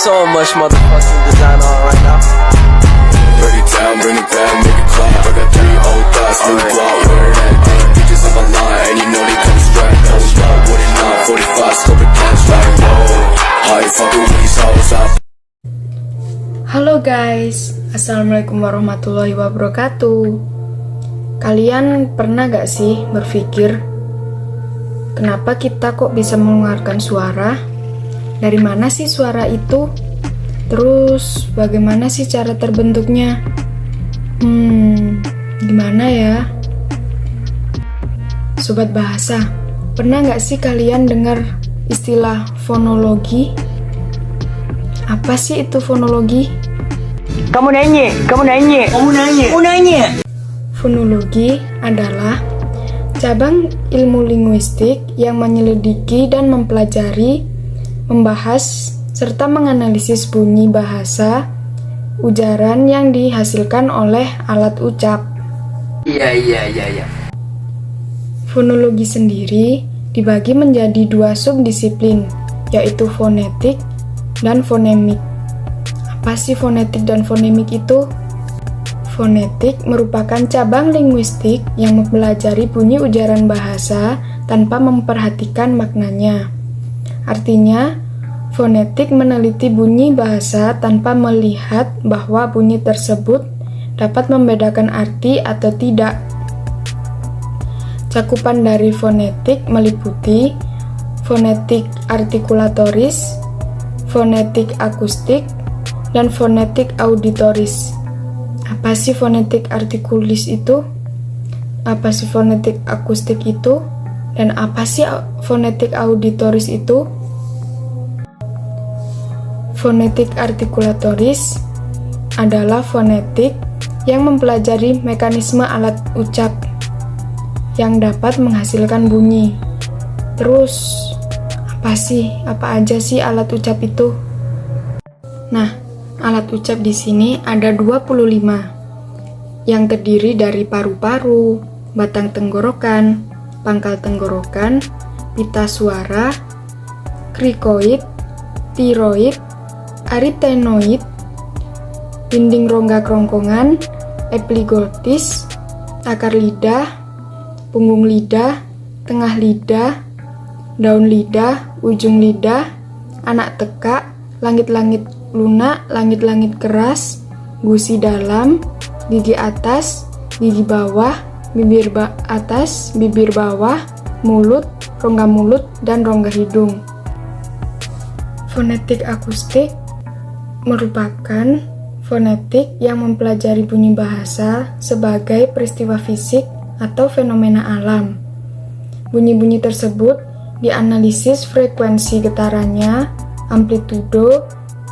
so much motherfucking design on right now. Break it down, bring it back, make it clap. I got 3 old thoughts, new block, where that day. Bitches on my line, and you know they come straight. Hold up, what it not, 45, scope it cash like whoa. How you fucking with these hoes up? Halo guys, Assalamualaikum warahmatullahi wabarakatuh. Kalian pernah gak sih berpikir, kenapa kita kok bisa mengeluarkan suara? Dari mana sih suara itu? Terus bagaimana sih cara terbentuknya? Gimana ya? Sobat bahasa, pernah gak sih kalian dengar istilah fonologi? Apa sih itu fonologi? Kamu nanya. Fonologi adalah cabang ilmu linguistik yang menyelidiki dan mempelajari, membahas, serta menganalisis bunyi bahasa, ujaran yang dihasilkan oleh alat ucap. Iya. Fonologi sendiri dibagi menjadi 2 subdisiplin, yaitu fonetik dan fonemik. Apa sih fonetik dan fonemik itu? Fonetik merupakan cabang linguistik yang mempelajari bunyi ujaran bahasa tanpa memperhatikan maknanya. Artinya, fonetik meneliti bunyi bahasa tanpa melihat bahwa bunyi tersebut dapat membedakan arti atau tidak. Cakupan dari fonetik meliputi fonetik artikulatoris, fonetik akustik, dan fonetik auditoris. Apa sih fonetik artikulis itu? Apa sih fonetik akustik itu? Dan apa sih fonetik auditoris itu? Fonetik artikulatoris adalah fonetik yang mempelajari mekanisme alat ucap yang dapat menghasilkan bunyi. Terus, apa aja sih alat ucap itu? Nah, alat ucap di sini ada 25 yang terdiri dari paru-paru, batang tenggorokan, pangkal tenggorokan, pita suara, krikoid, tiroid, aritenoid, dinding rongga kerongkongan, epiglottis, akar lidah, punggung lidah, tengah lidah, daun lidah, ujung lidah, anak tekak, langit-langit lunak, langit-langit keras, gusi dalam, gigi atas, gigi bawah, bibir atas, bibir bawah, mulut, rongga mulut, dan rongga hidung. Fonetik akustik merupakan fonetik yang mempelajari bunyi bahasa sebagai peristiwa fisik atau fenomena alam. Bunyi-bunyi tersebut dianalisis frekuensi getarannya, amplitudo,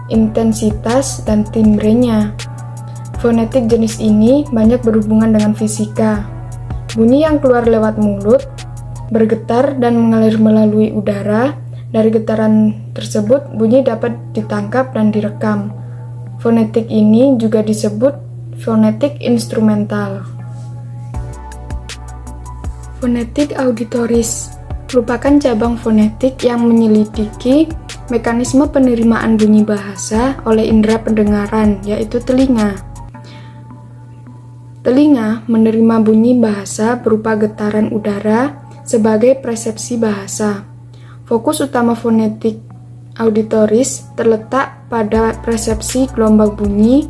intensitas, dan timbrenya. Fonetik jenis ini banyak berhubungan dengan fisika. Bunyi yang keluar lewat mulut, bergetar dan mengalir melalui udara. Dari getaran tersebut, bunyi dapat ditangkap dan direkam. Fonetik ini juga disebut fonetik instrumental. Fonetik auditoris merupakan cabang fonetik yang menyelidiki mekanisme penerimaan bunyi bahasa oleh indera pendengaran, yaitu telinga. Telinga menerima bunyi bahasa berupa getaran udara sebagai persepsi bahasa. Fokus utama fonetik auditoris terletak pada persepsi gelombang bunyi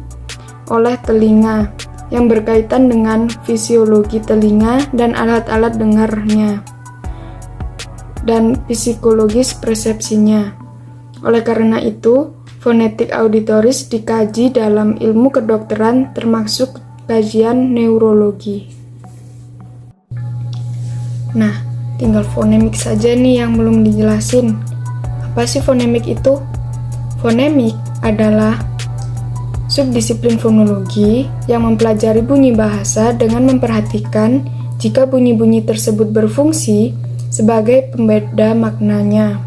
oleh telinga yang berkaitan dengan fisiologi telinga dan alat-alat dengarnya dan psikologis persepsinya. Oleh karena itu, fonetik auditoris dikaji dalam ilmu kedokteran termasuk kajian neurologi. Nah, tinggal fonemik saja nih yang belum dijelasin. Apa sih fonemik itu? Fonemik adalah subdisiplin fonologi yang mempelajari bunyi bahasa dengan memperhatikan jika bunyi-bunyi tersebut berfungsi sebagai pembeda maknanya.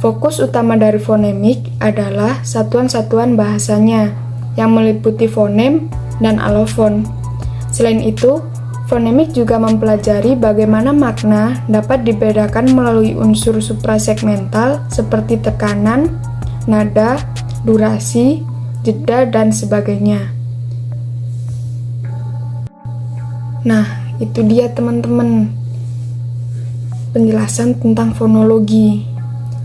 Fokus utama dari fonemik adalah satuan-satuan bahasanya yang meliputi fonem dan alofon. Selain itu, fonemik juga mempelajari bagaimana makna dapat dibedakan melalui unsur suprasegmental seperti tekanan, nada, durasi, jeda, dan sebagainya. Nah, itu dia teman-teman penjelasan tentang fonologi.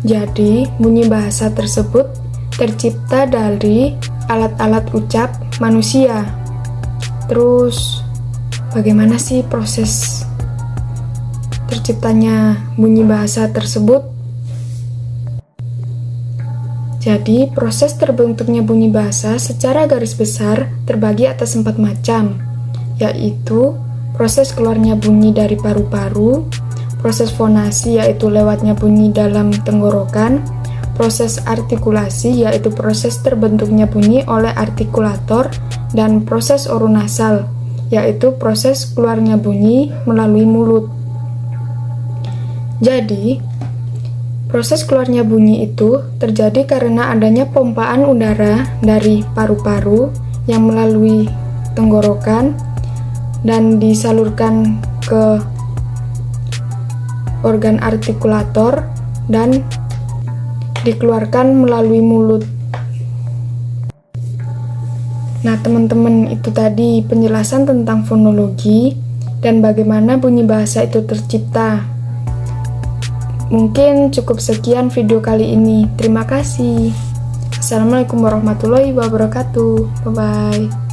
Jadi, bunyi bahasa tersebut tercipta dari alat-alat ucap manusia. Terus, bagaimana sih proses terciptanya bunyi bahasa tersebut? Jadi, proses terbentuknya bunyi bahasa secara garis besar terbagi atas 4 macam, yaitu proses keluarnya bunyi dari paru-paru, proses fonasi yaitu lewatnya bunyi dalam tenggorokan, proses artikulasi yaitu proses terbentuknya bunyi oleh artikulator, dan proses orunasal yaitu proses keluarnya bunyi melalui mulut. Jadi, proses keluarnya bunyi itu terjadi karena adanya pompaan udara dari paru-paru yang melalui tenggorokan dan disalurkan ke organ artikulator dan dikeluarkan melalui mulut. Nah, teman-teman, itu tadi penjelasan tentang fonologi dan bagaimana bunyi bahasa itu tercipta. Mungkin cukup sekian video kali ini. Terima kasih. Assalamualaikum warahmatullahi wabarakatuh. Bye-bye.